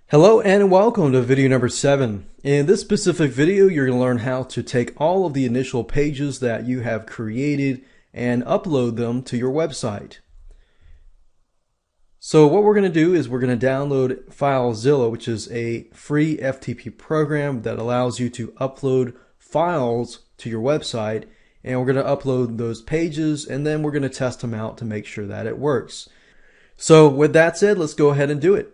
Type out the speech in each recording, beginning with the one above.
Hello and welcome to video number 7. In this specific video, you're going to learn how to take all of the initial pages that you have created and upload them to your website. So what we're going to do is we're going to download FileZilla, which is a free FTP program that allows you to upload files to your website, and we're going to upload those pages and then we're going to test them out to make sure that it works. So with that said, let's go ahead and do it.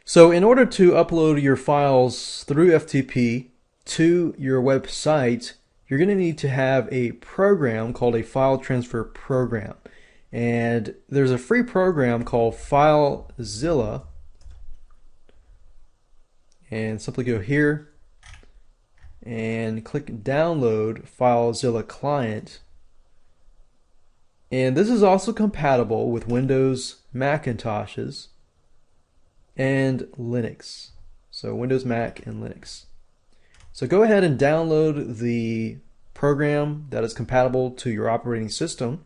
So in order to upload your files through FTP to your website, you're going to need to have a program called a file transfer program. And there's a free program called FileZilla. And simply go here and click download FileZilla client. And this is also compatible with Windows, Macintoshes, and Linux. So Windows, Mac, and Linux. So go ahead and download the program that is compatible to your operating system.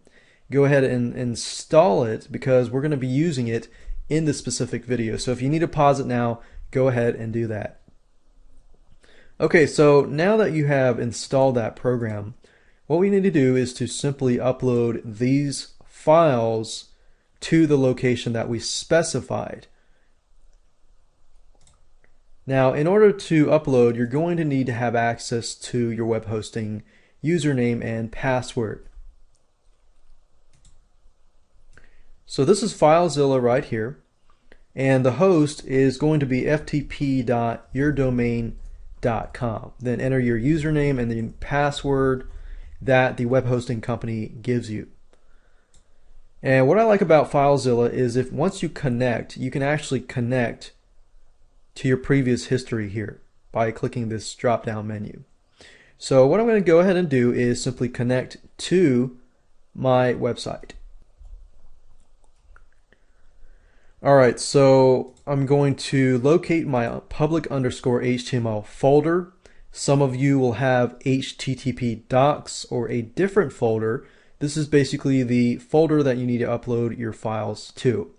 Go ahead and install it because we're going to be using it in this specific video. So if you need to pause it now, go ahead and do that. Okay, so now that you have installed that program, what we need to do is to simply upload these files to the location that we specified. Now, in order to upload, you're going to need to have access to your web hosting username and password. So this is FileZilla right here, and the host is going to be ftp.yourdomain.com. Then enter your username and the password that the web hosting company gives you. And what I like about FileZilla is if once you connect, you can actually connect to your previous history here by clicking this drop down menu. So what I'm going to go ahead and do is simply connect to my website. Alright, so I'm going to locate my public_HTML folder. Some of you will have HTTP docs or a different folder. This is basically the folder that you need to upload your files to.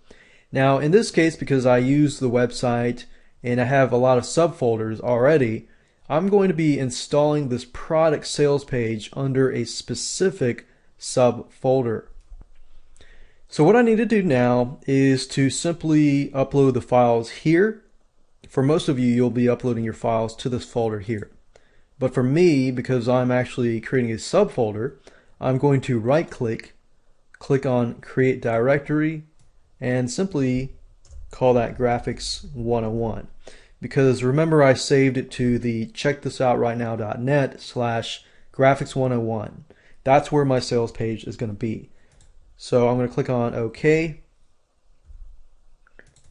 Now in this case, because I use the website and I have a lot of subfolders already, I'm going to be installing this product sales page under a specific subfolder. So what I need to do now is to simply upload the files here. For most of you, you'll be uploading your files to this folder here. But for me, because I'm actually creating a subfolder, I'm going to right click on Create Directory, and simply call that Graphics 101. Because remember, I saved it to the checkthisoutRightNow.net/graphics101. That's where my sales page is going to be. So I'm going to click on OK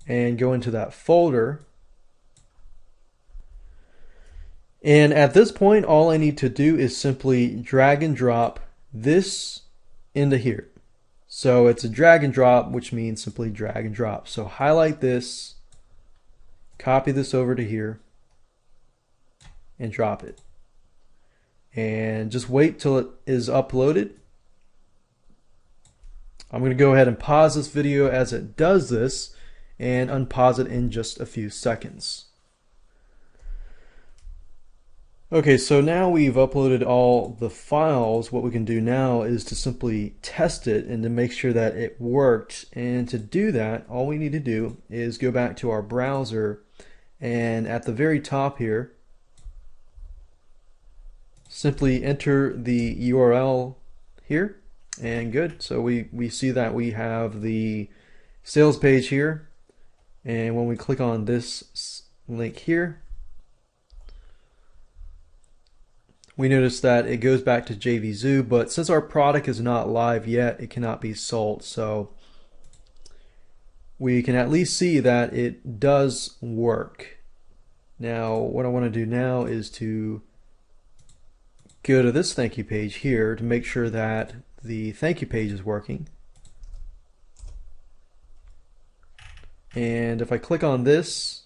and go into that folder. And at this point, all I need to do is simply drag and drop this into here. So it's a drag and drop, which means simply drag and drop. So highlight this, copy this over to here, and drop it. And just wait till it is uploaded. I'm going to go ahead and pause this video as it does this and unpause it in just a few seconds. Okay, so now we've uploaded all the files. What we can do now is to simply test it and to make sure that it worked. And to do that, all we need to do is go back to our browser, and at the very top here, simply enter the URL here, and good. So we see that we have the sales page here, and when we click on this link here, we notice that it goes back to JVZoo, but since our product is not live yet, it cannot be sold. So we can at least see that it does work. Now, what I want to do now is to go to this thank you page here to make sure that the thank you page is working. And if I click on this,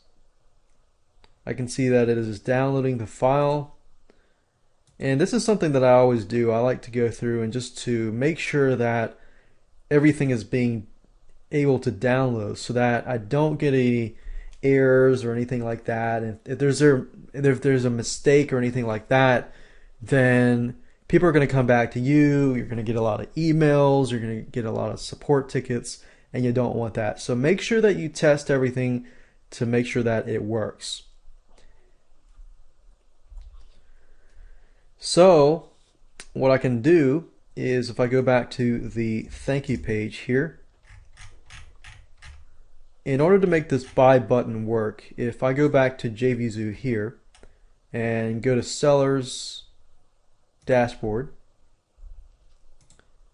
I can see that it is downloading the file. And this is something that I always do. I like to go through and just to make sure that everything is being able to download so that I don't get any errors or anything like that. And if there's a mistake or anything like that, then people are going to come back to you. You're going to get a lot of emails. You're going to get a lot of support tickets, and you don't want that. So make sure that you test everything to make sure that it works. So what I can do is if I go back to the thank you page here, in order to make this buy button work, if I go back to JVZoo here and go to Sellers Dashboard,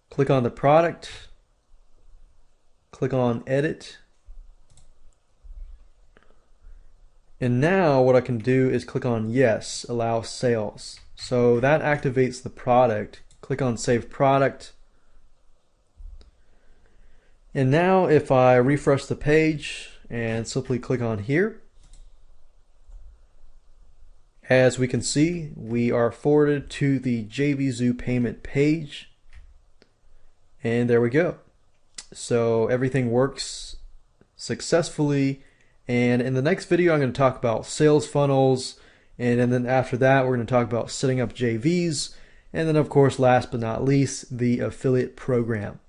click on the product, click on Edit, and now what I can do is click on Yes, Allow Sales. So that activates the product. Click on Save Product. And now if I refresh the page and simply click on here, as we can see, we are forwarded to the JVZoo payment page. And there we go. So everything works successfully. And in the next video, I'm going to talk about sales funnels. And then after that, we're going to talk about setting up JVs. And then, of course, last but not least, the affiliate program.